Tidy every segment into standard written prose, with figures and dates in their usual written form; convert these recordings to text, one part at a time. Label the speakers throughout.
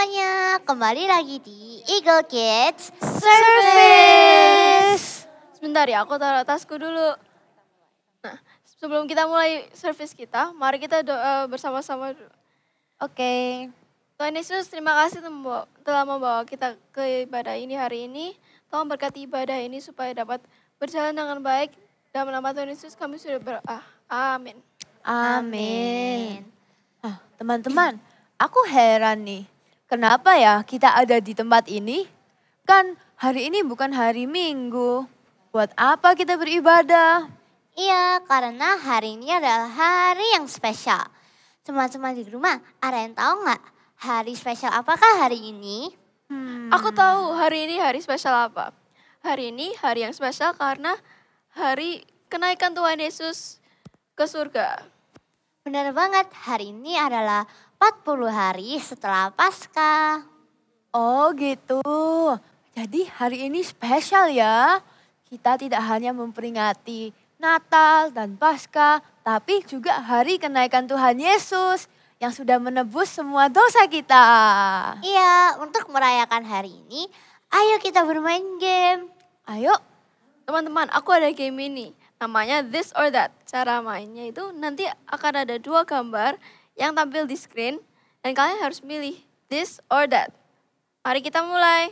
Speaker 1: semuanya, kembali lagi di Eagle Kids
Speaker 2: Service. Sebentar ya, aku taruh tasku dulu. Nah, sebelum kita mulai service kita, mari kita doa bersama-sama dulu.
Speaker 1: Oke.
Speaker 2: Tuhan Yesus, terima kasih telah membawa kita ke ibadah ini hari ini. Tolong berkati ibadah ini supaya dapat berjalan dengan baik. Dalam nama Tuhan Yesus kami sudah berdoa. Amin.
Speaker 1: Amin.
Speaker 3: Teman-teman, aku heran nih. Kenapa ya kita ada di tempat ini? Kan hari ini bukan hari Minggu. Buat apa kita beribadah?
Speaker 1: Iya, karena hari ini adalah hari yang spesial. Teman-teman di rumah, ada yang tahu nggak hari spesial apakah hari ini?
Speaker 2: Aku tahu hari ini hari spesial apa. Hari ini hari yang spesial karena hari kenaikan Tuhan Yesus ke surga.
Speaker 1: Benar banget, hari ini adalah 40 hari setelah Paskah.
Speaker 3: Oh gitu. Jadi hari ini spesial ya. Kita tidak hanya memperingati Natal dan Paskah, tapi juga hari kenaikan Tuhan Yesus yang sudah menebus semua dosa kita.
Speaker 1: Iya, untuk merayakan hari ini, ayo kita bermain game.
Speaker 3: Ayo.
Speaker 2: Teman-teman, aku ada game ini. Namanya This or That. Cara mainnya itu nanti akan ada 2 gambar yang tampil di screen. Dan kalian harus milih This or That. Mari kita mulai.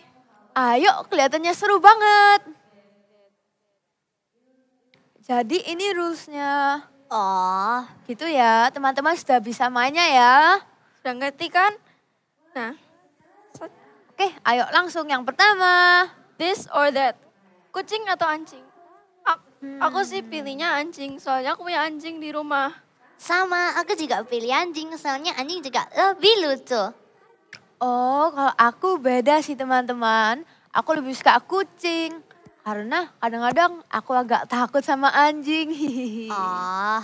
Speaker 3: Ayo, kelihatannya seru banget. Jadi ini rulesnya.
Speaker 1: Oh,
Speaker 3: Gitu ya, teman-teman sudah bisa mainnya ya.
Speaker 2: Sudah ngerti kan? Nah,
Speaker 3: Oke, ayo langsung yang pertama.
Speaker 2: This or That. Kucing atau anjing? Aku sih pilihnya anjing. Soalnya aku punya anjing di rumah.
Speaker 1: sama, aku juga pilih anjing, soalnya anjing juga lebih lucu.
Speaker 3: Oh, kalau aku beda sih teman-teman. Aku lebih suka kucing. Karena kadang-kadang aku agak takut sama anjing.
Speaker 1: Oh,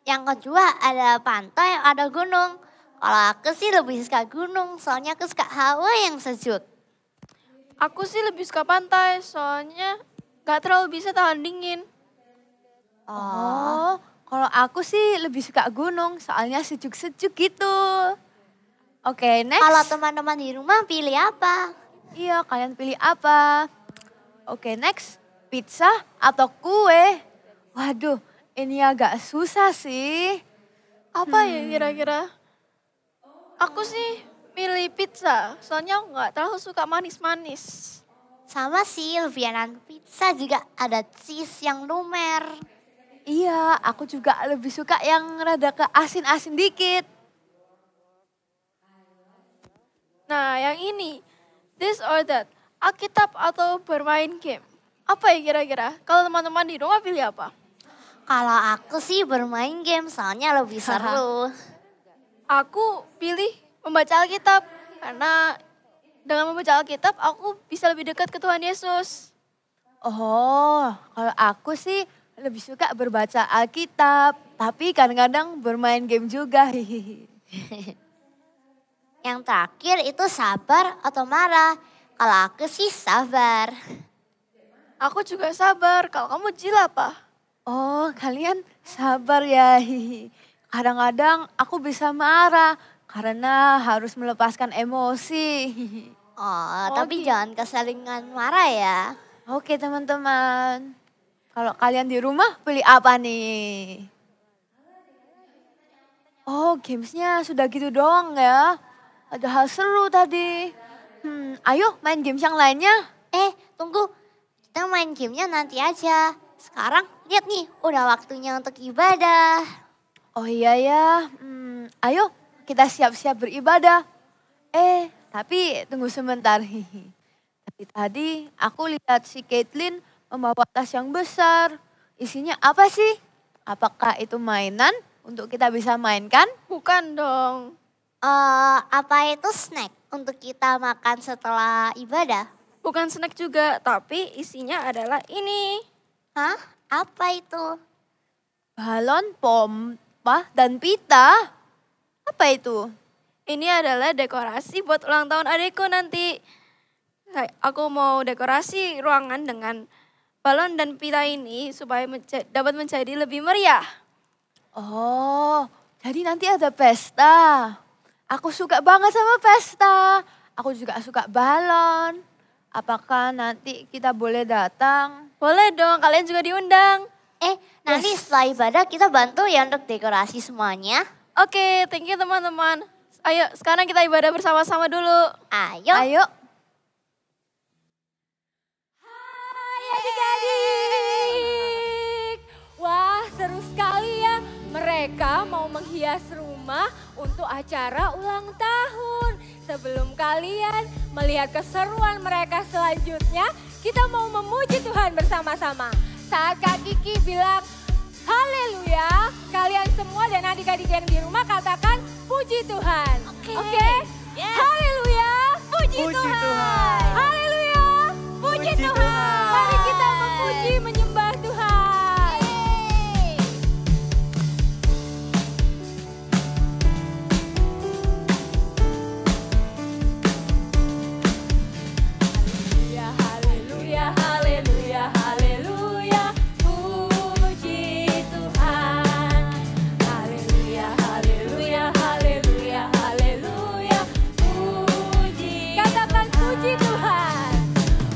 Speaker 1: yang kedua ada pantai, ada gunung. Kalau aku sih lebih suka gunung, soalnya aku suka hawa yang sejuk.
Speaker 2: Aku sih lebih suka pantai. Soalnya gak terlalu bisa tahan dingin.
Speaker 3: Oh, kalau aku sih lebih suka gunung. Soalnya sejuk-sejuk gitu. Oke, next.
Speaker 1: Kalau teman-teman di rumah pilih apa?
Speaker 3: Iya, kalian pilih apa? Oke, next. Pizza atau kue? Waduh, ini agak susah sih.
Speaker 2: Apa ya kira-kira? Aku sih milih pizza. Soalnya aku gak terlalu suka manis-manis.
Speaker 1: Sama sih, lebih enak pizza juga ada cheese yang lumer.
Speaker 3: Iya, aku juga lebih suka yang rada ke asin-asin dikit.
Speaker 2: Nah, yang ini. This or That. Alkitab atau bermain game. Apa ya kira-kira? Kalau teman-teman di rumah pilih apa?
Speaker 1: Kalau aku sih bermain game, soalnya lebih seru.
Speaker 2: Aku pilih membaca Alkitab. Karena dengan membaca Alkitab, aku bisa lebih dekat ke Tuhan Yesus.
Speaker 3: Oh, kalau aku sih lebih suka berbaca Alkitab. Tapi kadang-kadang bermain game juga.
Speaker 1: Yang terakhir itu sabar atau marah. Kalau aku sih sabar.
Speaker 2: Aku juga sabar. Kalau kamu Jill apa?
Speaker 3: Oh, kalian sabar ya. Kadang-kadang aku bisa marah karena harus melepaskan emosi.
Speaker 1: Oh,
Speaker 2: Oh,
Speaker 1: tapi
Speaker 2: gitu.
Speaker 1: jangan keselingan marah ya.
Speaker 3: Oke teman-teman, kalau kalian di rumah pilih apa nih? Oh, gamesnya sudah gitu doang ya. Ada hal seru tadi. Ayo main games yang lainnya.
Speaker 1: Tunggu. Kita main gamenya nanti aja. Sekarang lihat nih, udah waktunya untuk ibadah.
Speaker 3: Oh iya ya, ayo kita siap-siap beribadah. Tapi tunggu sebentar. Tapi tadi aku lihat si Caitlin membawa tas yang besar. Isinya apa sih? Apakah itu mainan untuk kita bisa mainkan?
Speaker 2: Bukan dong.
Speaker 1: Apa itu snack untuk kita makan setelah ibadah?
Speaker 2: Bukan snack juga, tapi isinya adalah ini.
Speaker 1: Hah? Apa itu?
Speaker 3: Balon, pompa, dan pita. Apa itu?
Speaker 2: Ini adalah dekorasi buat ulang tahun adikku nanti. Aku mau dekorasi ruangan dengan balon dan pita ini supaya dapat menjadi lebih meriah.
Speaker 3: Oh, jadi nanti ada pesta. Aku suka banget sama pesta. Aku juga suka balon. Apakah nanti kita boleh datang?
Speaker 2: Boleh dong, kalian juga diundang.
Speaker 1: Nanti setelah ibadah kita bantu ya untuk dekorasi semuanya.
Speaker 2: Oke, thank you teman-teman. Ayo, sekarang kita ibadah bersama-sama dulu.
Speaker 1: Ayo.
Speaker 3: Ayo.
Speaker 4: Hai adik-adik. Wah, seru sekali ya. Mereka mau menghias rumah untuk acara ulang tahun. Sebelum kalian melihat keseruan mereka selanjutnya, kita mau memuji Tuhan bersama-sama. Saat Kak Kiki bilang haleluya, kalian semua dan adik-adik yang di rumah katakan puji Tuhan. Oke?
Speaker 1: Yes.
Speaker 4: Haleluya, puji Tuhan. Haleluya, puji Tuhan. Mari kita memuji, menyembah Tuhan. Haleluya, haleluya, haleluya, puji Tuhan. Haleluya, haleluya, haleluya, haleluya, puji. Katakan puji Tuhan.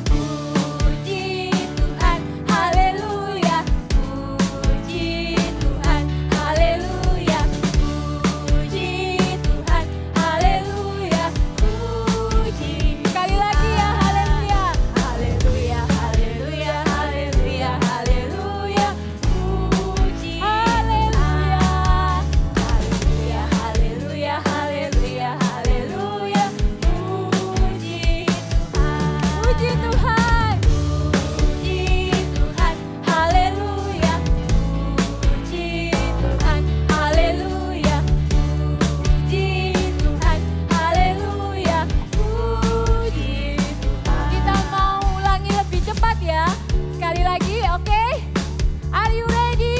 Speaker 4: Puji Tuhan, haleluya, puji Tuhan, haleluya, puji Tuhan, haleluya, puji. Sekali lagi ya, haleluya. Haleluya, haleluya, haleluya, haleluya, puji. Haleluya. Haleluya, haleluya, haleluya, haleluya, puji Tuhan. Puji Tuhan. Puji Tuhan, haleluya. Puji Tuhan, haleluya. Puji Tuhan, haleluya. Puji Tuhan. Kita mau ulangi lebih cepat ya. Sekali lagi, oke? Are you ready?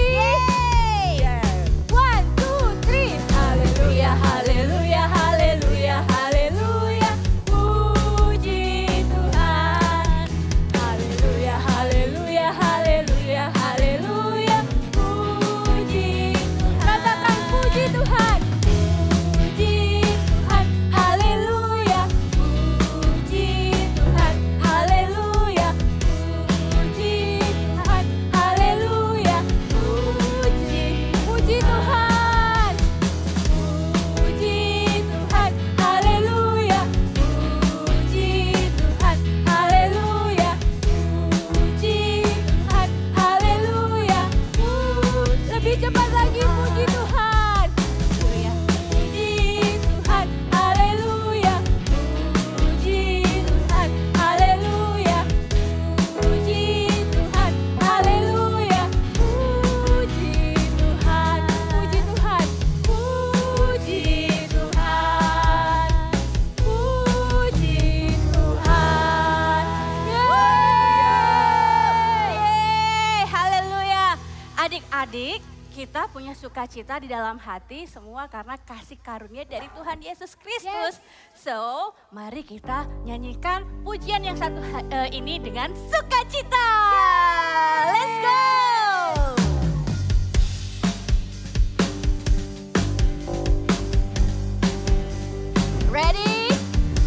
Speaker 4: One, two, three. Haleluya, haleluya, haleluya, haleluya. Puji Tuhan. Haleluya, haleluya, haleluya, haleluya. Puji Tuhan. Katakan puji Tuhan. Puji Tuhan, haleluya. Puji Tuhan, haleluya. Puji Tuhan, haleluya. Puji, puji Tuhan. Puji Tuhan, haleluya. Puji Tuhan, haleluya. Puji Tuhan, haleluya. Lebih cepat lagi, puji Tuhan. Puji Tuhan, haleluya. Puji Tuhan, haleluya. Puji Tuhan, haleluya. Puji Tuhan, puji Tuhan, puji Tuhan, puji Tuhan.
Speaker 5: Yeay, haleluya. Adik-adik, kita punya sukacita di dalam hati semua karena kasih karunia dari Tuhan Yesus Kristus. So, mari kita nyanyikan pujian yang satu ini dengan sukacita. Let's go. Ready?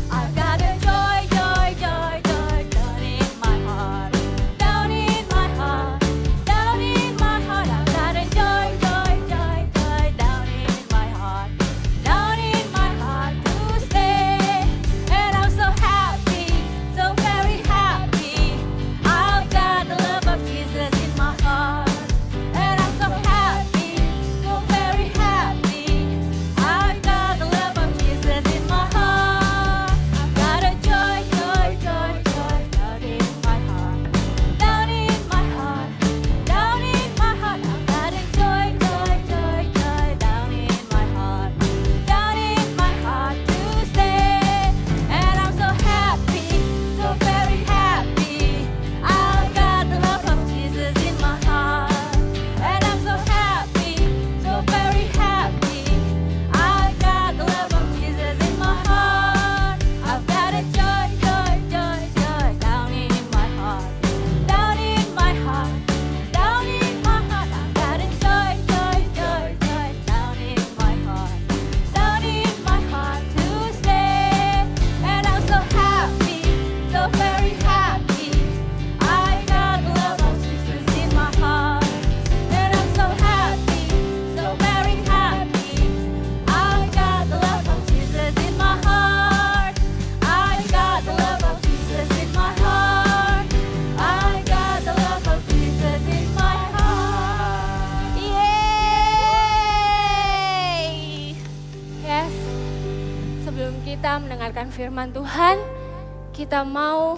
Speaker 5: I've got a joy, joy, joy, joy down in my heart, down in my heart, down in my heart. I've got a joy, joy, joy, joy down in my heart, down in my heart to stay. And I'm so happy, so very happy. I've got the love of Jesus in my heart.
Speaker 4: akan firman Tuhan, kita mau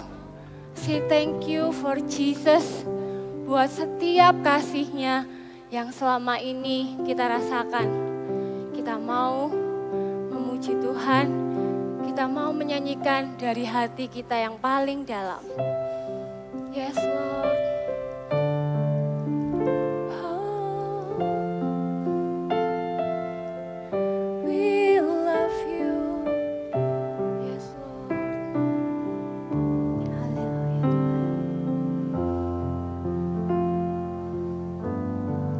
Speaker 4: say thank you for Jesus buat setiap kasih-Nya yang selama ini kita rasakan. Kita mau memuji Tuhan, kita mau menyanyikan dari hati kita yang paling dalam. Yes, Lord. Oh, we love you. Yes, Lord.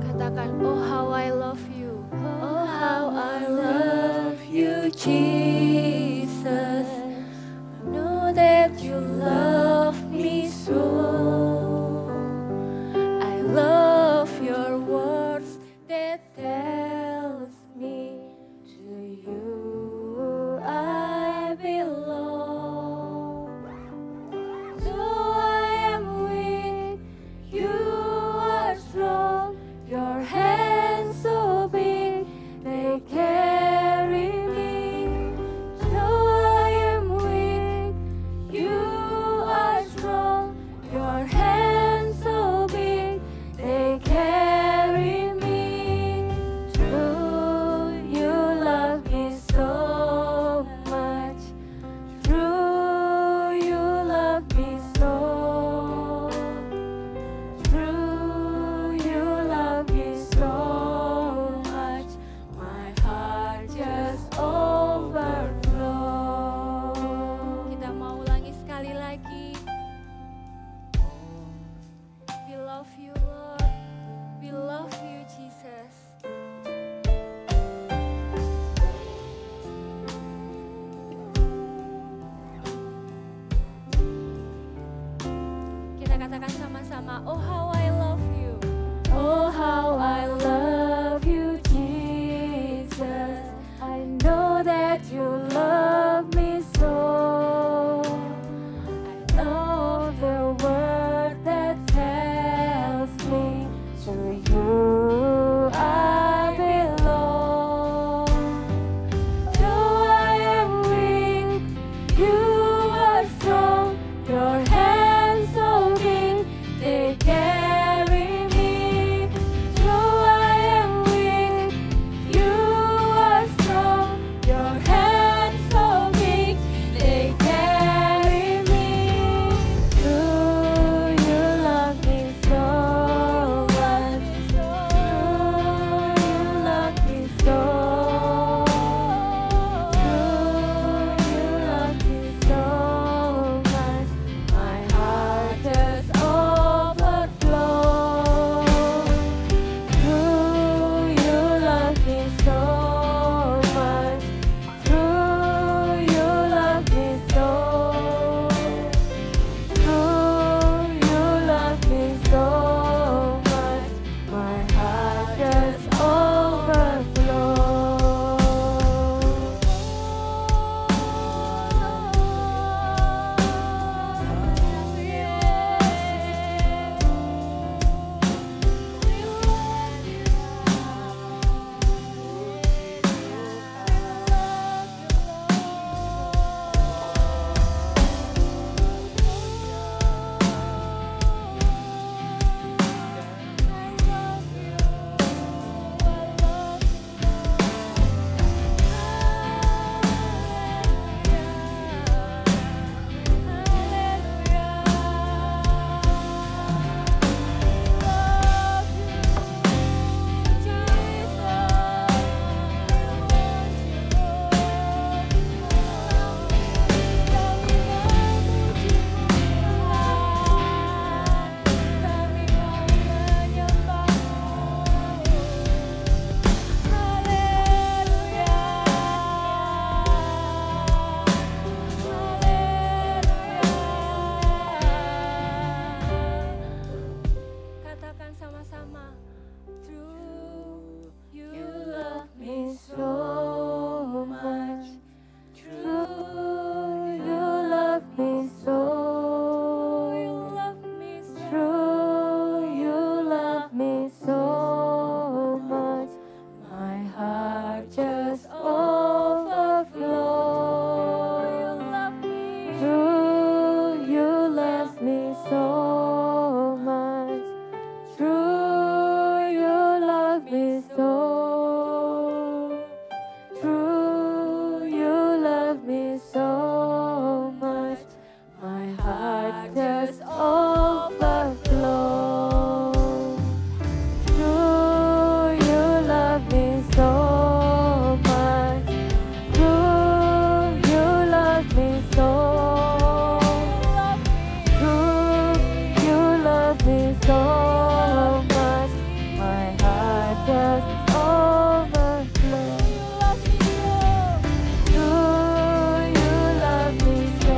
Speaker 4: Katakan, oh how I love you. Oh how I love you, Jesus. I know that you love me so. I love your words that tells me to you I belong. Though I am weak, you are strong. Your hands so big, they carry me. Though I am weak, you are strong. Your hands so big, they carry me. True, you love me so much. True, you love me so. True, you love me so much. My heart just overflow. Kita mau ulangi sekali lagi. We love you, Lord. We love you, Jesus. Kita katakan sama-sama, oh how I love you. Oh how I love you, Jesus. I know that you love me so. I know the word that tells me to you I belong. Though I am weak, you are strong. Your hands so big, they carry me. Though I just overflow. True, you love me so much. True, you love me so. True, you love me so much. My heart just overflow. True, you love me so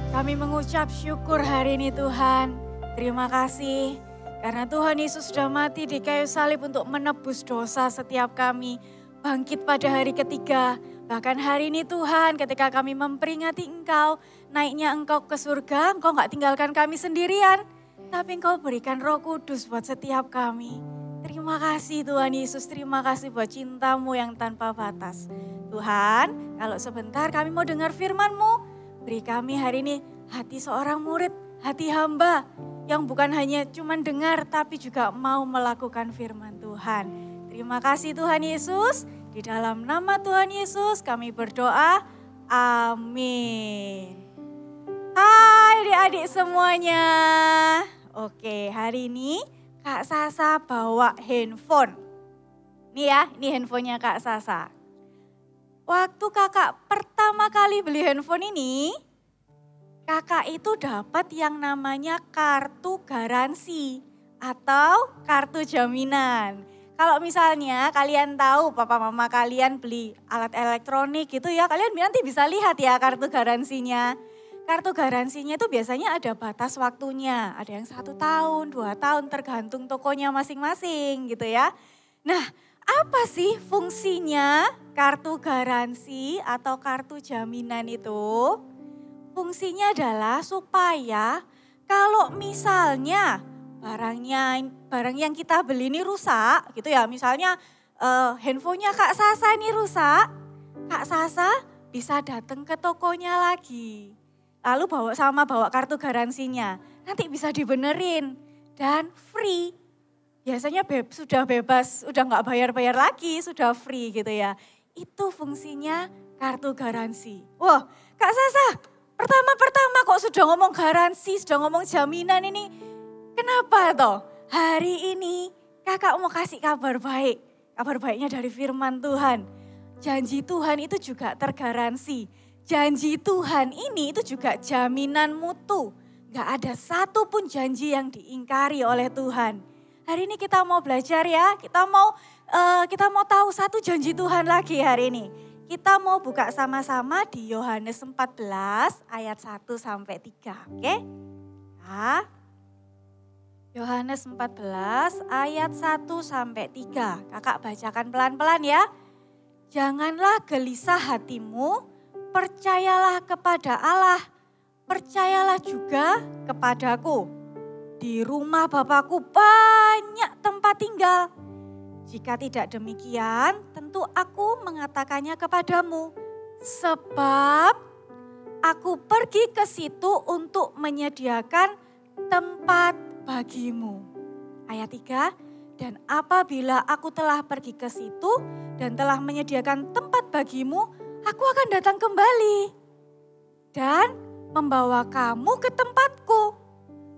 Speaker 6: Kami mengucap syukur hari ini Tuhan. Terima kasih karena Tuhan Yesus sudah mati di kayu salib untuk menebus dosa setiap kami. Bangkit pada hari ketiga. Bahkan hari ini Tuhan ketika kami memperingati Engkau, naiknya Engkau ke surga, Engkau gak tinggalkan kami sendirian. Tapi Engkau berikan Roh Kudus buat setiap kami. Terima kasih Tuhan Yesus, terima kasih buat cinta-Mu yang tanpa batas. Tuhan, kalau sebentar kami mau dengar firman-Mu, beri kami hari ini hati seorang murid, hati hamba yang bukan hanya cuman dengar tapi juga mau melakukan firman Tuhan. Terima kasih Tuhan Yesus, di dalam nama Tuhan Yesus kami berdoa, amin. Hai adik-adik semuanya. Oke, hari ini Kak Sasa bawa handphone. Nih ya, ini handphonenya Kak Sasa. Waktu kakak pertama kali beli handphone ini, kakak itu dapat yang namanya kartu garansi atau kartu jaminan. Kalau misalnya kalian tahu papa mama kalian beli alat elektronik gitu ya, kalian nanti bisa lihat ya kartu garansinya. Kartu garansinya itu biasanya ada batas waktunya, ada yang 1 tahun, 2 tahun tergantung tokonya masing-masing gitu ya. Nah, apa sih fungsinya kartu garansi atau kartu jaminan itu? Fungsinya adalah supaya kalau misalnya barang yang kita beli ini rusak gitu ya. Misalnya handphonenya Kak Sasa ini rusak, Kak Sasa bisa datang ke tokonya lagi. Lalu bawa kartu garansinya, nanti bisa dibenerin dan free. Biasanya sudah bebas, udah nggak bayar-bayar lagi, sudah free gitu ya. Itu fungsinya kartu garansi. Wah, Kak Sasa, pertama kok sudah ngomong garansi, sudah ngomong jaminan ini. Kenapa toh? Hari ini kakak mau kasih kabar baik. Kabar baiknya dari firman Tuhan. Janji Tuhan itu juga tergaransi. Janji Tuhan ini itu juga jaminan mutu. Gak ada satupun janji yang diingkari oleh Tuhan. Hari ini kita mau belajar ya, kita mau tahu satu janji Tuhan lagi hari ini. Kita mau buka sama-sama di Yohanes 14 ayat 1 sampai 3, oke? Nah, Yohanes 14 ayat 1 sampai 3. Kakak bacakan pelan-pelan ya. Janganlah gelisah hatimu, percayalah kepada Allah, percayalah juga kepadaku. Di rumah Bapakku banyak tempat tinggal. Jika tidak demikian, tentu aku mengatakannya kepadamu. Sebab aku pergi ke situ untuk menyediakan tempat bagimu. Ayat 3, dan apabila aku telah pergi ke situ dan telah menyediakan tempat bagimu, aku akan datang kembali dan membawa kamu ke tempatku,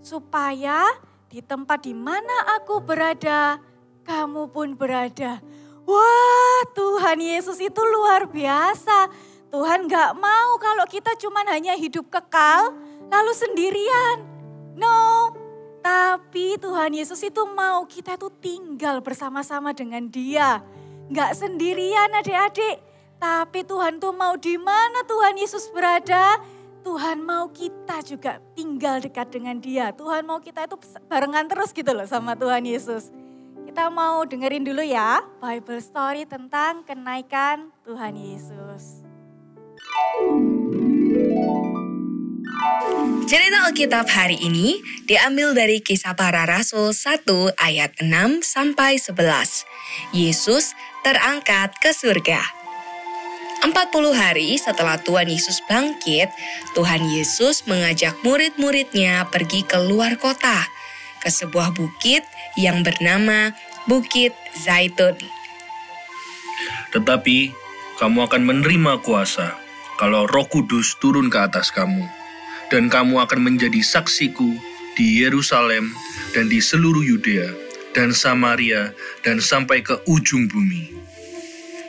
Speaker 6: supaya di tempat di mana aku berada, kamu pun berada. Wah, Tuhan Yesus itu luar biasa. Tuhan gak mau kalau kita cuman hanya hidup kekal, lalu sendirian. No, tapi Tuhan Yesus itu mau kita itu tinggal bersama-sama dengan Dia. Gak sendirian adik-adik, tapi Tuhan tuh mau di mana Tuhan Yesus berada, Tuhan mau kita juga tinggal dekat dengan Dia. Tuhan mau kita itu barengan terus gitu loh sama Tuhan Yesus. Kita mau dengerin dulu ya Bible story tentang kenaikan Tuhan Yesus.
Speaker 7: Cerita Alkitab hari ini diambil dari Kisah Para Rasul 1 ayat 6 sampai 11. Yesus terangkat ke surga. 40 hari setelah Tuhan Yesus bangkit, Tuhan Yesus mengajak murid-muridnya pergi ke luar kota, ke sebuah bukit yang bernama Bukit Zaitun.
Speaker 8: Tetapi kamu akan menerima kuasa kalau Roh Kudus turun ke atas kamu, dan kamu akan menjadi saksiku di Yerusalem dan di seluruh Yudea dan Samaria dan sampai ke ujung bumi.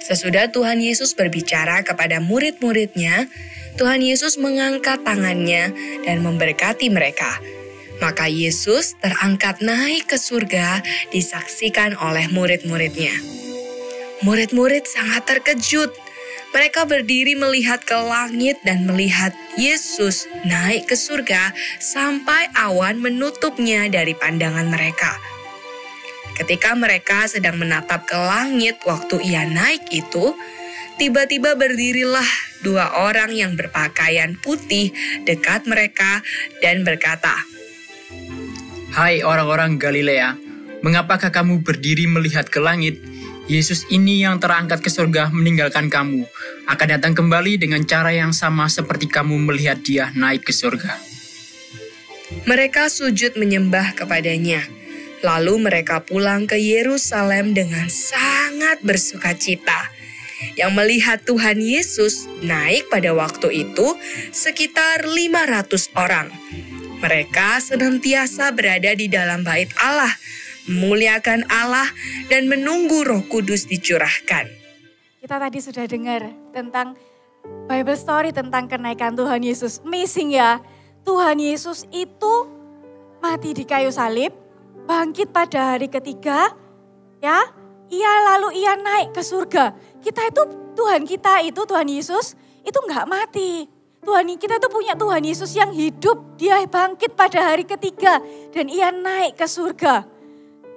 Speaker 7: Sesudah Tuhan Yesus berbicara kepada murid-muridnya, Tuhan Yesus mengangkat tangannya dan memberkati mereka. Maka Yesus terangkat naik ke surga, disaksikan oleh murid-muridnya. Murid-murid sangat terkejut. Mereka berdiri melihat ke langit dan melihat Yesus naik ke surga sampai awan menutupnya dari pandangan mereka. Ketika mereka sedang menatap ke langit waktu ia naik itu, tiba-tiba berdirilah 2 orang yang berpakaian putih dekat mereka dan berkata,
Speaker 9: "Hai orang-orang Galilea, mengapakah kamu berdiri melihat ke langit? Yesus ini yang terangkat ke surga meninggalkan kamu, akan datang kembali dengan cara yang sama seperti kamu melihat Dia naik ke surga."
Speaker 7: Mereka sujud menyembah kepadanya. Lalu mereka pulang ke Yerusalem dengan sangat bersukacita. Yang melihat Tuhan Yesus naik pada waktu itu sekitar 500 orang. Mereka senantiasa berada di dalam bait Allah, memuliakan Allah dan menunggu Roh Kudus dicurahkan.
Speaker 6: Kita tadi sudah dengar tentang Bible story tentang kenaikan Tuhan Yesus. Amazing ya, Tuhan Yesus itu mati di kayu salib, bangkit pada hari ketiga, ya, ia naik ke surga. Tuhan Yesus itu nggak mati. Tuhan kita itu punya Tuhan Yesus yang hidup, dia bangkit pada hari ketiga dan ia naik ke surga.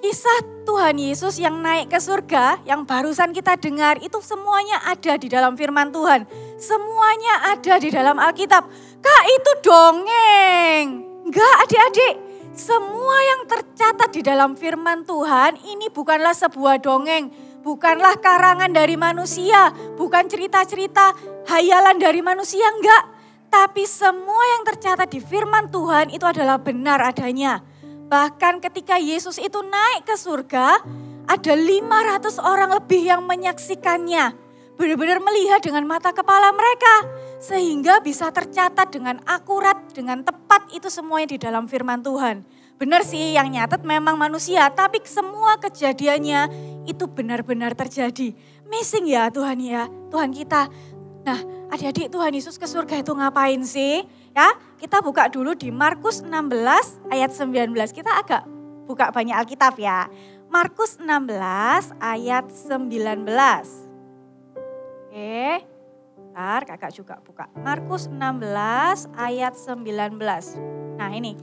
Speaker 6: Kisah Tuhan Yesus yang naik ke surga yang barusan kita dengar itu semuanya ada di dalam firman Tuhan. Semuanya ada di dalam Alkitab. Kak, itu dongeng. Enggak, adik-adik. Semua yang tercatat di dalam firman Tuhan ini bukanlah sebuah dongeng, bukanlah karangan dari manusia, bukan cerita-cerita hayalan dari manusia, enggak. Tapi semua yang tercatat di firman Tuhan itu adalah benar adanya. Bahkan ketika Yesus itu naik ke surga, ada 500 orang lebih yang menyaksikannya. Benar-benar melihat dengan mata kepala mereka. Sehingga bisa tercatat dengan akurat, dengan tepat itu semuanya di dalam firman Tuhan. Benar sih yang nyatet memang manusia, tapi semua kejadiannya itu benar-benar terjadi. Amazing ya Tuhan ya, Tuhan kita. Nah adik-adik, Tuhan Yesus ke surga itu ngapain sih? Ya, kita buka dulu di Markus 16 ayat 19. Kita agak buka banyak Alkitab ya. Markus 16 ayat 19. Oke. Bentar, kakak juga buka. Markus 16 ayat 19. Nah ini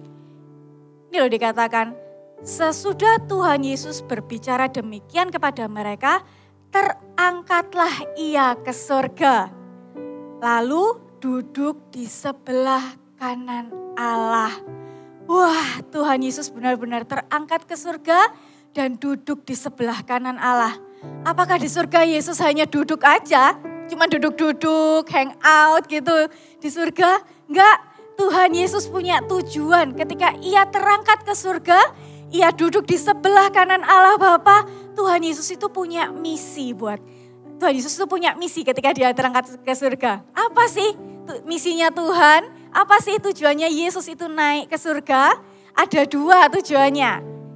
Speaker 6: loh dikatakan, sesudah Tuhan Yesus berbicara demikian kepada mereka, terangkatlah ia ke surga. Lalu duduk di sebelah kanan Allah. Wah, Tuhan Yesus benar-benar terangkat ke surga dan duduk di sebelah kanan Allah. Apakah di surga Yesus hanya duduk aja? Cuma duduk-duduk, hang out gitu di surga? Enggak, Tuhan Yesus punya tujuan ketika ia terangkat ke surga, ia duduk di sebelah kanan Allah Bapa. Tuhan Yesus itu punya misi Tuhan Yesus itu punya misi ketika dia terangkat ke surga. Apa sih misinya Tuhan? Apa sih tujuannya Yesus itu naik ke surga? Ada 2 tujuannya.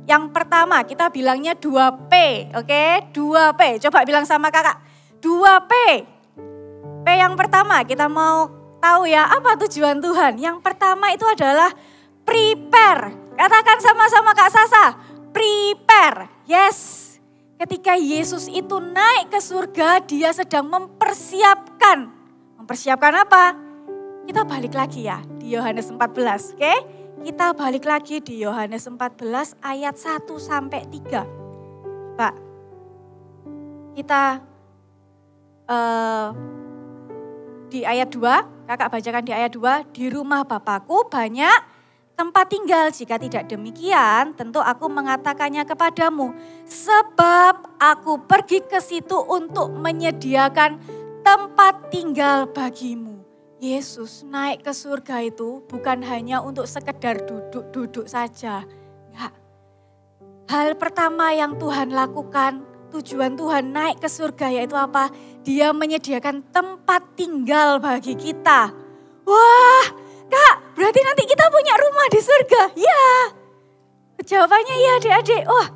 Speaker 6: Yang pertama kita bilangnya 2P, oke? 2P, coba bilang sama kakak. 2P. P yang pertama kita mau tahu ya apa tujuan Tuhan. Yang pertama itu adalah prepare. Katakan sama-sama Kak Sasa, prepare. Yes, ketika Yesus itu naik ke surga, dia sedang mempersiapkan. Mempersiapkan apa? Kita balik lagi ya di Yohanes 14, oke? Kita balik lagi di Yohanes 14 ayat 1 sampai 3. Pak, kita di ayat 2, kakak bacakan di ayat 2, di rumah Bapakku banyak tempat tinggal, jika tidak demikian tentu aku mengatakannya kepadamu. Sebab aku pergi ke situ untuk menyediakan tempat tinggal bagimu. Yesus naik ke surga itu bukan hanya untuk sekedar duduk-duduk saja. Enggak. Hal pertama yang Tuhan lakukan, tujuan Tuhan naik ke surga yaitu apa? Dia menyediakan tempat tinggal bagi kita. Wah, Kak, berarti nanti kita punya rumah di surga? Ya, jawabannya ya adik-adik. Wah,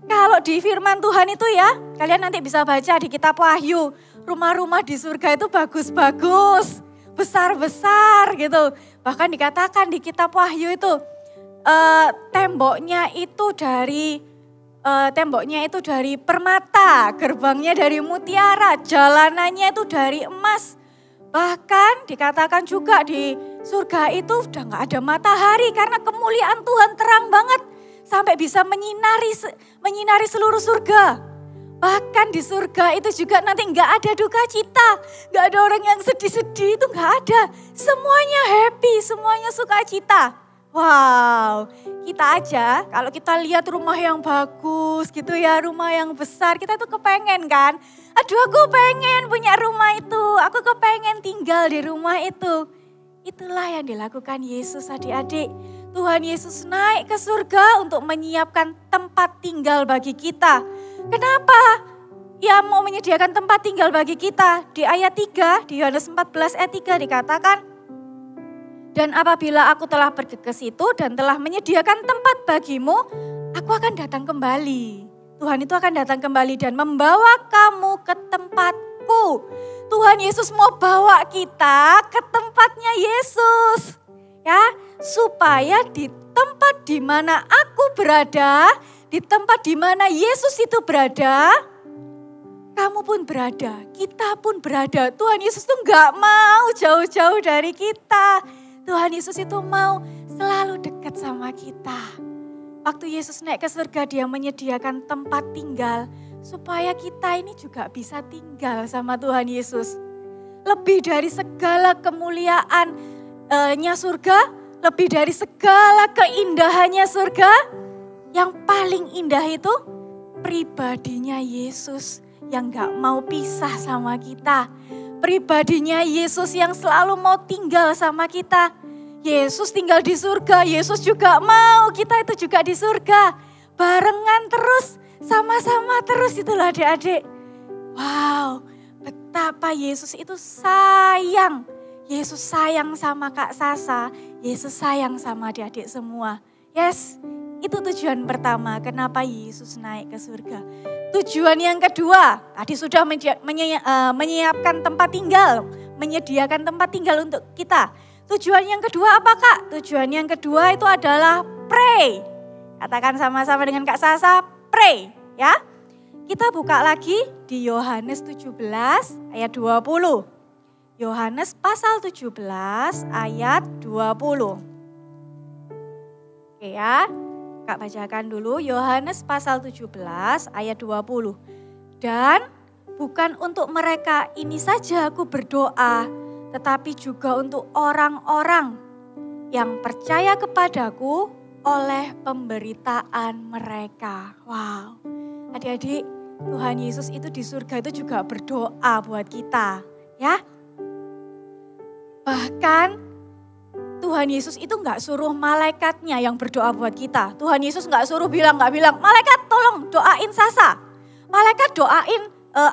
Speaker 6: kalau di firman Tuhan itu ya, kalian nanti bisa baca di kitab Wahyu. Rumah-rumah di surga itu bagus-bagus, besar-besar gitu. Bahkan dikatakan di kitab Wahyu itu, temboknya itu dari permata, gerbangnya dari mutiara, jalanannya itu dari emas. Bahkan dikatakan juga di surga itu udah gak ada matahari karena kemuliaan Tuhan terang banget. Sampai bisa menyinari seluruh surga. Bahkan di surga itu juga nanti gak ada duka cita. Gak ada orang yang sedih-sedih, itu gak ada. Semuanya happy, semuanya sukacita. Wow, kita aja kalau kita lihat rumah yang bagus gitu ya, rumah yang besar, kita tuh kepengen kan. Aduh, aku pengen punya rumah itu, aku kepengen tinggal di rumah itu. Itulah yang dilakukan Yesus adik-adik. Tuhan Yesus naik ke surga untuk menyiapkan tempat tinggal bagi kita. Kenapa? Ia mau menyediakan tempat tinggal bagi kita. Di ayat 3, di Yohanes 14 ayat 3 dikatakan, dan apabila aku telah pergi ke situ dan telah menyediakan tempat bagimu, aku akan datang kembali. Tuhan itu akan datang kembali dan membawa kamu ke tempatku. Tuhan Yesus mau bawa kita ke tempatnya Yesus. Ya, supaya di tempat di mana aku berada, di tempat di mana Yesus itu berada, kamu pun berada, kita pun berada. Tuhan Yesus tuh gak mau jauh-jauh dari kita. Tuhan Yesus itu mau selalu dekat sama kita. Waktu Yesus naik ke surga, dia menyediakan tempat tinggal supaya kita ini juga bisa tinggal sama Tuhan Yesus. Lebih dari segala kemuliaannya surga, lebih dari segala keindahannya surga, yang paling indah itu pribadinya Yesus yang gak mau pisah sama kita. Pribadinya Yesus yang selalu mau tinggal sama kita. Yesus tinggal di surga, Yesus juga mau kita itu juga di surga. Barengan terus, sama-sama terus, itulah adik-adik. Wow, betapa Yesus itu sayang. Yesus sayang sama Kak Sasa, Yesus sayang sama adik-adik semua. Yes, itu tujuan pertama kenapa Yesus naik ke surga. Tujuan yang kedua, tadi sudah menyiapkan tempat tinggal, menyediakan tempat tinggal untuk kita. Tujuan yang kedua apa Kak? Tujuan yang kedua itu adalah pray. Katakan sama-sama dengan Kak Sasa, pray ya. Kita buka lagi di Yohanes 17 ayat 20. Yohanes pasal 17 ayat 20. Oke ya. Kak bacakan dulu Yohanes pasal 17 ayat 20. Dan bukan untuk mereka ini saja aku berdoa, tetapi juga untuk orang-orang yang percaya kepadaku oleh pemberitaan mereka. Wow, adik-adik, Tuhan Yesus itu di surga itu juga berdoa buat kita, ya. Bahkan Tuhan Yesus itu nggak suruh malaikatnya yang berdoa buat kita. Tuhan Yesus nggak suruh bilang, malaikat tolong doain Sasa. Malaikat doain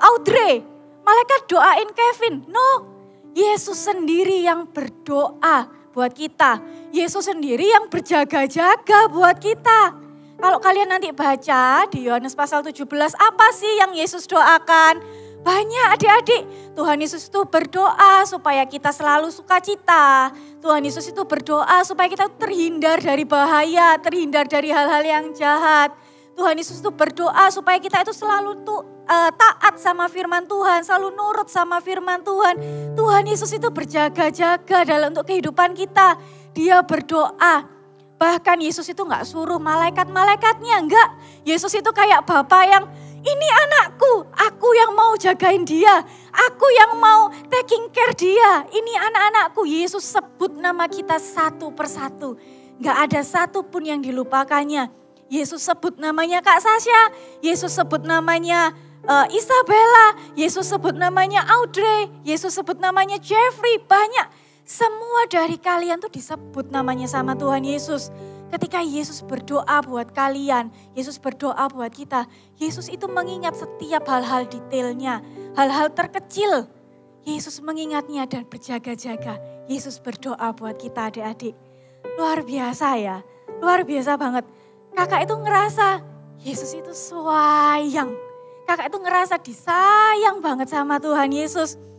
Speaker 6: Audrey. Malaikat doain Kevin. No, Yesus sendiri yang berdoa buat kita. Yesus sendiri yang berjaga-jaga buat kita. Kalau kalian nanti baca di Yohanes pasal 17, apa sih yang Yesus doakan? Banyak adik-adik, Tuhan Yesus itu berdoa supaya kita selalu sukacita. Tuhan Yesus itu berdoa supaya kita terhindar dari bahaya, terhindar dari hal-hal yang jahat. Tuhan Yesus itu berdoa supaya kita itu selalu taat sama firman Tuhan, selalu nurut sama firman Tuhan. Tuhan Yesus itu berjaga-jaga dalam untuk kehidupan kita. Dia berdoa. Bahkan Yesus itu gak suruh malaikat-malaikatnya, enggak. Yesus itu kayak Bapa yang, ini anakku, aku yang mau jagain dia. Aku yang mau taking care dia. Ini anak-anakku. Yesus sebut nama kita satu persatu. Gak ada satu pun yang dilupakannya. Yesus sebut namanya Kak Sasha. Yesus sebut namanya Isabella. Yesus sebut namanya Audrey. Yesus sebut namanya Jeffrey. Banyak. Semua dari kalian tuh disebut namanya sama Tuhan Yesus. Ketika Yesus berdoa buat kalian, Yesus berdoa buat kita, Yesus itu mengingat setiap hal-hal detailnya, hal-hal terkecil. Yesus mengingatnya dan berjaga-jaga. Yesus berdoa buat kita adik-adik. Luar biasa ya, luar biasa banget. Kakak itu ngerasa Yesus itu sayang. Kakak itu ngerasa disayang banget sama Tuhan Yesus.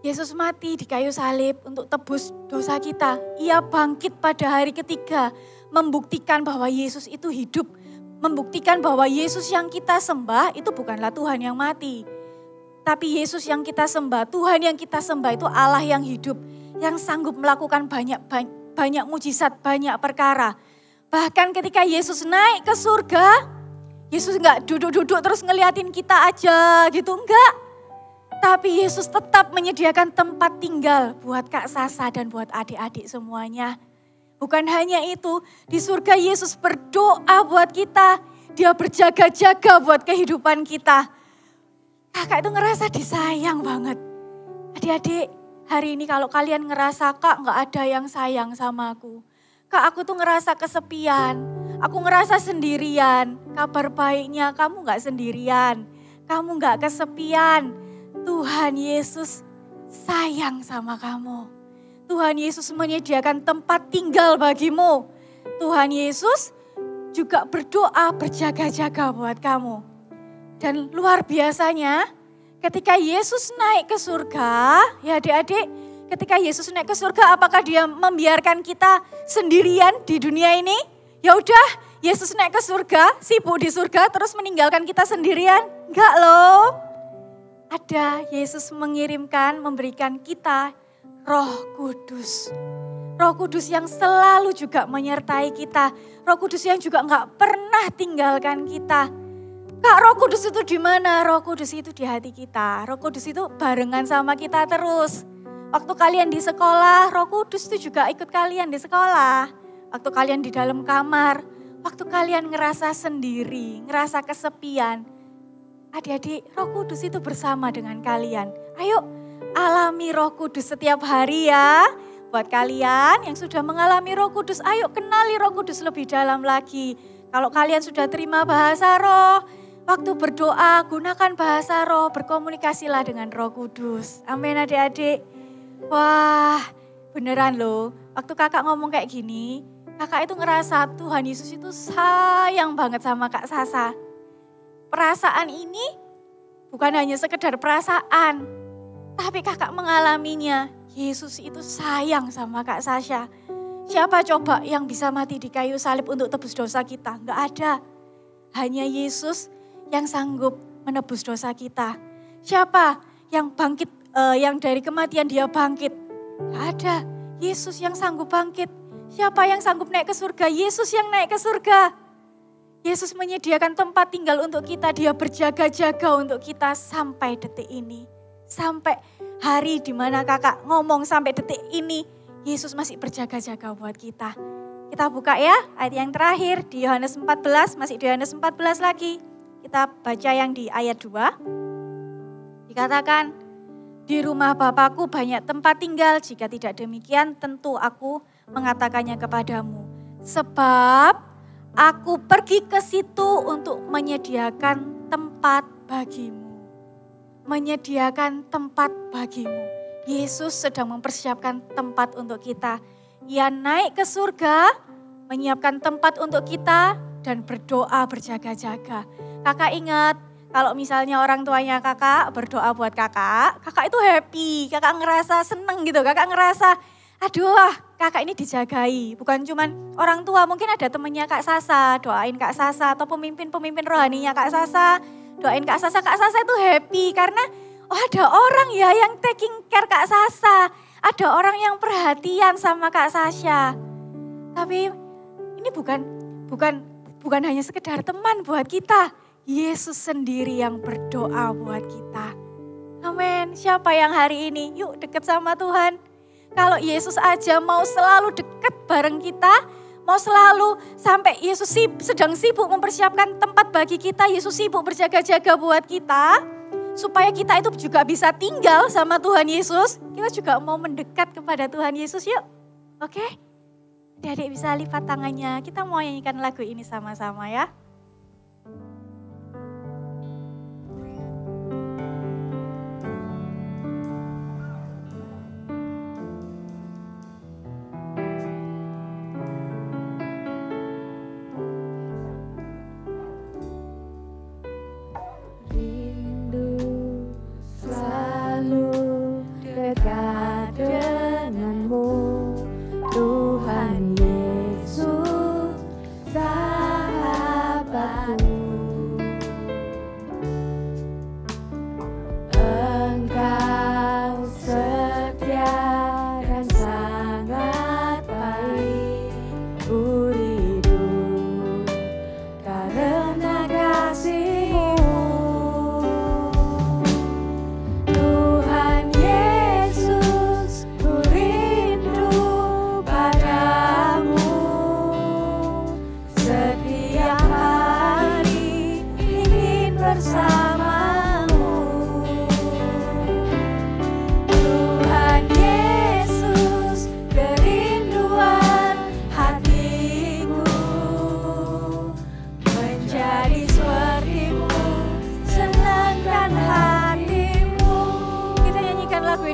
Speaker 6: Yesus mati di kayu salib untuk tebus dosa kita. Ia bangkit pada hari ketiga, membuktikan bahwa Yesus itu hidup. Membuktikan bahwa Yesus yang kita sembah itu bukanlah Tuhan yang mati. Tapi Yesus yang kita sembah, Tuhan yang kita sembah itu Allah yang hidup. Yang sanggup melakukan banyak mujizat, banyak perkara. Bahkan ketika Yesus naik ke surga, Yesus enggak duduk-duduk terus ngeliatin kita aja gitu, enggak. Tapi Yesus tetap menyediakan tempat tinggal buat Kak Sasa dan buat adik-adik semuanya. Bukan hanya itu, di surga Yesus berdoa buat kita. Dia berjaga-jaga buat kehidupan kita. Kakak itu ngerasa disayang banget. Adik-adik, hari ini kalau kalian ngerasa, Kak gak ada yang sayang sama aku. Kak aku tuh ngerasa kesepian, aku ngerasa sendirian. Kabar baiknya kamu gak sendirian, kamu gak kesepian. Tuhan Yesus sayang sama kamu. Tuhan Yesus menyediakan tempat tinggal bagimu. Tuhan Yesus juga berdoa berjaga-jaga buat kamu. Dan luar biasanya ketika Yesus naik ke surga, ya adik-adik, ketika Yesus naik ke surga apakah dia membiarkan kita sendirian di dunia ini? Ya udah, Yesus naik ke surga, sibuk di surga terus meninggalkan kita sendirian? Enggak loh. Ada, Yesus mengirimkan, memberikan kita Roh Kudus. Roh Kudus yang selalu juga menyertai kita. Roh Kudus yang juga enggak pernah tinggalkan kita. Kak, Roh Kudus itu di mana? Roh Kudus itu di hati kita. Roh Kudus itu barengan sama kita terus. Waktu kalian di sekolah, Roh Kudus itu juga ikut kalian di sekolah. Waktu kalian di dalam kamar, waktu kalian ngerasa sendiri, ngerasa kesepian. Adik-adik, Roh Kudus itu bersama dengan kalian. Ayo alami Roh Kudus setiap hari ya. Buat kalian yang sudah mengalami Roh Kudus, ayo kenali Roh Kudus lebih dalam lagi. Kalau kalian sudah terima bahasa Roh, waktu berdoa gunakan bahasa Roh, berkomunikasilah dengan Roh Kudus. Amin adik-adik. Wah beneran loh, waktu kakak ngomong kayak gini, kakak itu ngerasa Tuhan Yesus itu sayang banget sama Kak Sasa. Perasaan ini bukan hanya sekedar perasaan, tapi kakak mengalaminya. Yesus itu sayang sama Kak Sasha. Siapa coba yang bisa mati di kayu salib untuk tebus dosa kita? Enggak ada. Hanya Yesus yang sanggup menebus dosa kita. Siapa yang bangkit, yang dari kematian dia bangkit? Enggak ada. Yesus yang sanggup bangkit. Siapa yang sanggup naik ke surga? Yesus yang naik ke surga. Yesus menyediakan tempat tinggal untuk kita, dia berjaga-jaga untuk kita sampai detik ini. Sampai hari di mana kakak ngomong sampai detik ini, Yesus masih berjaga-jaga buat kita. Kita buka ya ayat yang terakhir di Yohanes 14, masih di Yohanes 14 lagi. Kita baca yang di ayat 2. Dikatakan, Di rumah Bapakku banyak tempat tinggal, jika tidak demikian tentu aku mengatakannya kepadamu. Sebab aku pergi ke situ untuk menyediakan tempat bagimu. Menyediakan tempat bagimu. Yesus sedang mempersiapkan tempat untuk kita. Ia naik ke surga, menyiapkan tempat untuk kita dan berdoa berjaga-jaga. Kakak ingat, kalau misalnya orang tuanya kakak berdoa buat kakak itu happy, kakak ngerasa seneng gitu, kakak ngerasa aduh kakak ini dijagai. Bukan cuman orang tua, mungkin ada temennya Kak Sasa, doain Kak Sasa atau pemimpin-pemimpin rohaninya Kak Sasa, doain Kak Sasa itu happy karena oh ada orang ya yang taking care Kak Sasa, ada orang yang perhatian sama Kak Sasha. Tapi ini bukan hanya sekedar teman buat kita, Yesus sendiri yang berdoa buat kita. Amin. Siapa yang hari ini yuk deket sama Tuhan? Kalau Yesus aja mau selalu deket bareng kita, mau selalu sampai Yesus sedang sibuk mempersiapkan tempat bagi kita, Yesus sibuk berjaga-jaga buat kita, supaya kita itu juga bisa tinggal sama Tuhan Yesus, kita juga mau mendekat kepada Tuhan Yesus yuk. Oke? Adik-adik bisa lipat tangannya, kita mau nyanyikan lagu ini sama-sama ya.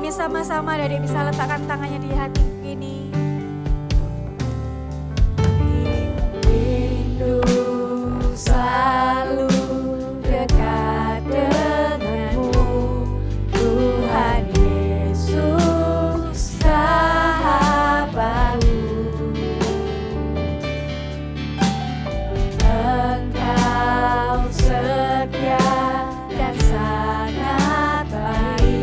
Speaker 6: Sama-sama Adik bisa letakkan tangannya di hati ini. Rindu selalu dekat denganmu, Tuhan Yesus sahabatku. Engkau setia dan sangat baik.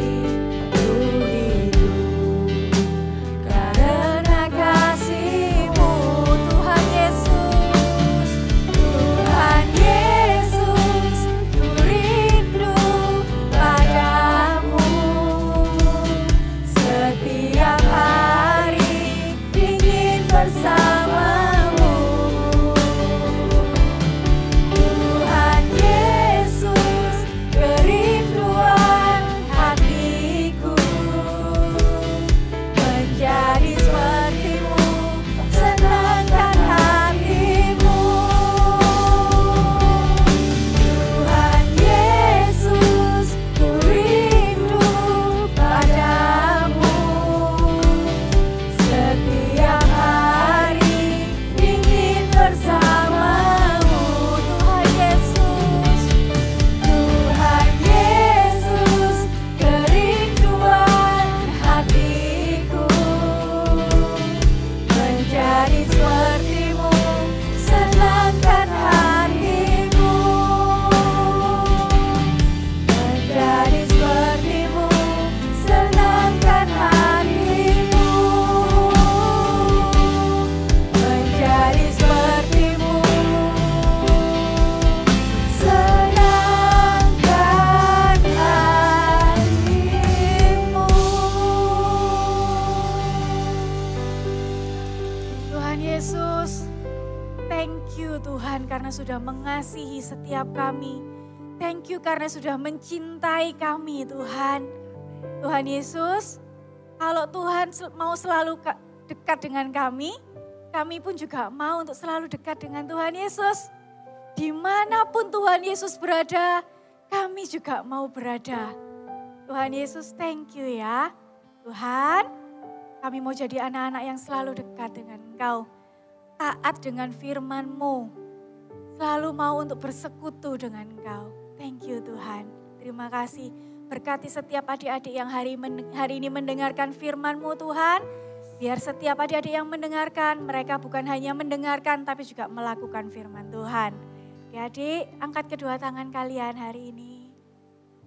Speaker 6: Sudah mengasihi setiap kami. Thank you karena sudah mencintai kami Tuhan. Tuhan Yesus, kalau Tuhan mau selalu dekat dengan kami pun juga mau untuk selalu dekat dengan Tuhan Yesus. Dimanapun Tuhan Yesus berada, kami juga mau berada. Tuhan Yesus, thank you ya. Tuhan, kami mau jadi anak-anak yang selalu dekat dengan Engkau. Taat dengan firman-Mu. Selalu mau untuk bersekutu dengan Engkau. Thank you Tuhan. Terima kasih. Berkati setiap adik-adik yang hari ini mendengarkan firman-Mu Tuhan. Biar setiap adik-adik yang mendengarkan, mereka bukan hanya mendengarkan tapi juga melakukan firman Tuhan. Adik, angkat kedua tangan kalian hari ini.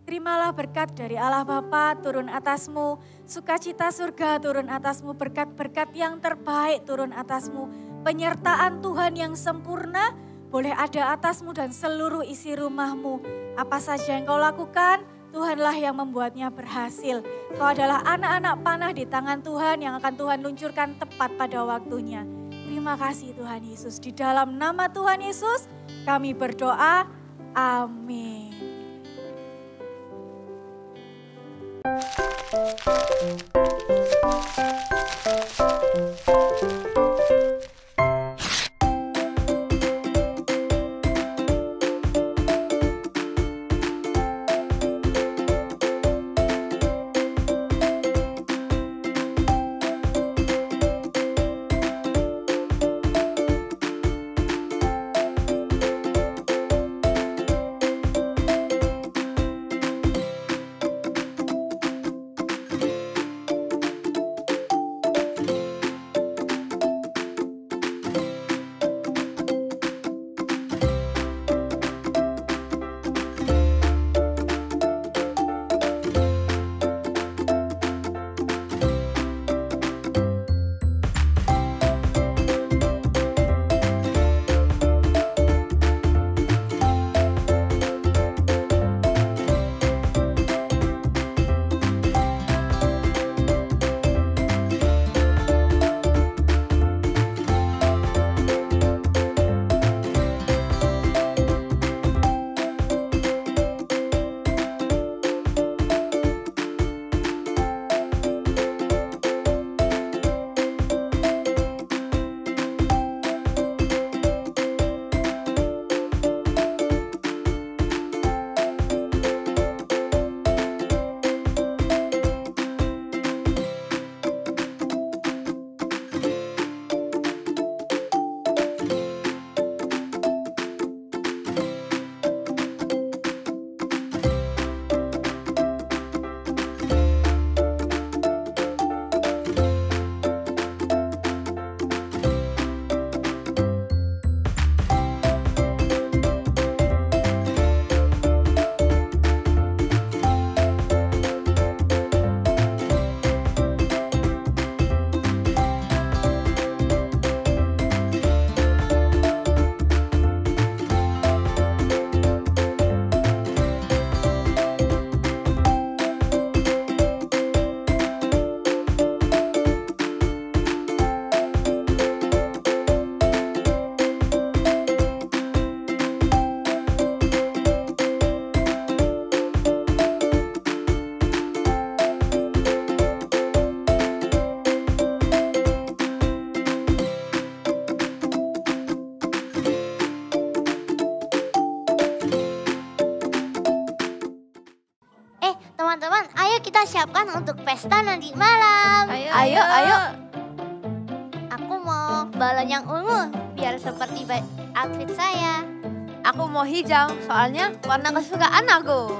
Speaker 6: Terimalah berkat dari Allah Bapa turun atasmu, sukacita surga turun atasmu, berkat-berkat yang terbaik turun atasmu, penyertaan Tuhan yang sempurna boleh ada atasmu dan seluruh isi rumahmu. Apa saja yang kau lakukan, Tuhanlah yang membuatnya berhasil. Kau adalah anak-anak panah di tangan Tuhan yang akan Tuhan luncurkan tepat pada waktunya. Terima kasih Tuhan Yesus. Di dalam nama Tuhan Yesus kami berdoa. Amin.
Speaker 1: Teman-teman, ayo kita siapkan untuk pesta nanti malam.
Speaker 3: Ayo.
Speaker 1: Aku mau balon yang ungu, biar seperti outfit saya.
Speaker 3: Aku mau hijau, soalnya warna kesukaan aku.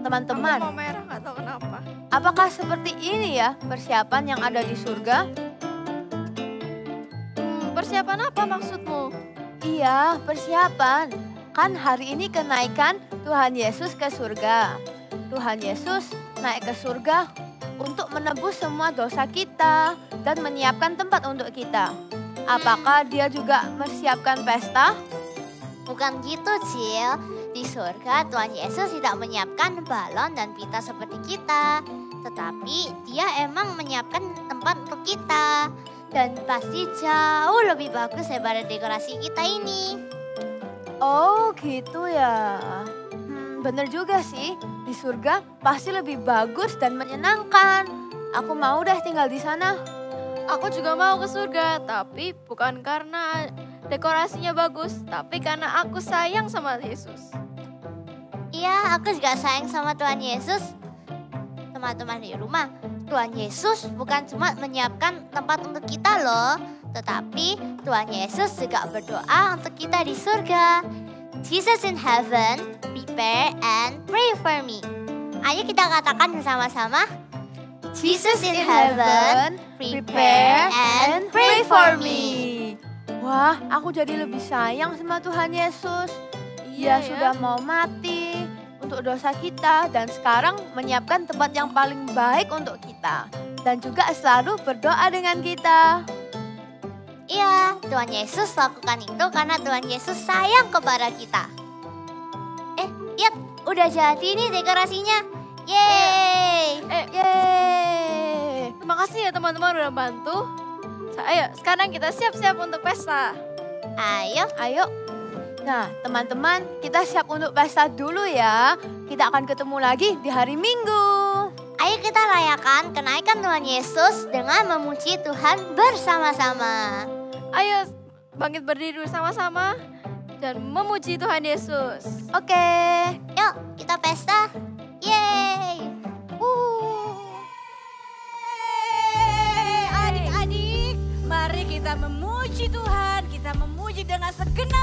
Speaker 3: Teman-teman,
Speaker 2: Aku mau merah, gak tahu kenapa.
Speaker 3: apakah seperti ini ya persiapan yang ada di surga?
Speaker 2: Persiapan apa maksudmu?
Speaker 3: Iya, persiapan. Kan hari ini kenaikan Tuhan Yesus ke surga. Tuhan Yesus naik ke surga untuk menebus semua dosa kita dan menyiapkan tempat untuk kita. Apakah dia juga mempersiapkan pesta?
Speaker 1: Bukan gitu, Cil. Di surga Tuhan Yesus tidak menyiapkan balon dan pita seperti kita. Tetapi dia emang menyiapkan tempat untuk kita. Dan pasti jauh lebih bagus daripada dekorasi kita ini.
Speaker 3: Oh gitu ya. Bener juga sih. Di surga pasti lebih bagus dan menyenangkan. Aku mau deh tinggal di sana.
Speaker 2: Aku juga mau ke surga, tapi bukan karena dekorasinya bagus, tapi karena aku sayang sama Yesus.
Speaker 1: Iya, aku juga sayang sama Tuhan Yesus. Teman-teman di rumah, Tuhan Yesus bukan cuma menyiapkan tempat untuk kita loh, tetapi Tuhan Yesus juga berdoa untuk kita di surga. Jesus in heaven, prepare and pray for me. Ayo kita katakan bersama-sama. Jesus in heaven, prepare and pray for me.
Speaker 3: Wah, aku jadi lebih sayang sama Tuhan Yesus. Dia sudah mau mati untuk dosa kita dan sekarang menyiapkan tempat yang paling baik untuk kita. Dan juga selalu berdoa dengan kita.
Speaker 1: Iya, Tuhan Yesus lakukan itu karena Tuhan Yesus sayang kepada kita. Lihat, udah jadi nih dekorasinya. Yeay!
Speaker 3: Yeay!
Speaker 2: Terima kasih ya teman-teman udah bantu. Ayo, sekarang kita siap-siap untuk pesta.
Speaker 1: Ayo.
Speaker 3: Nah, teman-teman, kita siap untuk pesta dulu ya. Kita akan ketemu lagi di hari Minggu.
Speaker 1: Ayo kita rayakan kenaikan Tuhan Yesus dengan memuji Tuhan bersama-sama.
Speaker 2: Ayo bangkit berdiri bersama-sama dan memuji Tuhan Yesus.
Speaker 3: Oke.
Speaker 1: Yuk, kita pesta. Yeay!
Speaker 5: Adik-adik, mari kita memuji Tuhan, kita memuji dengan segenap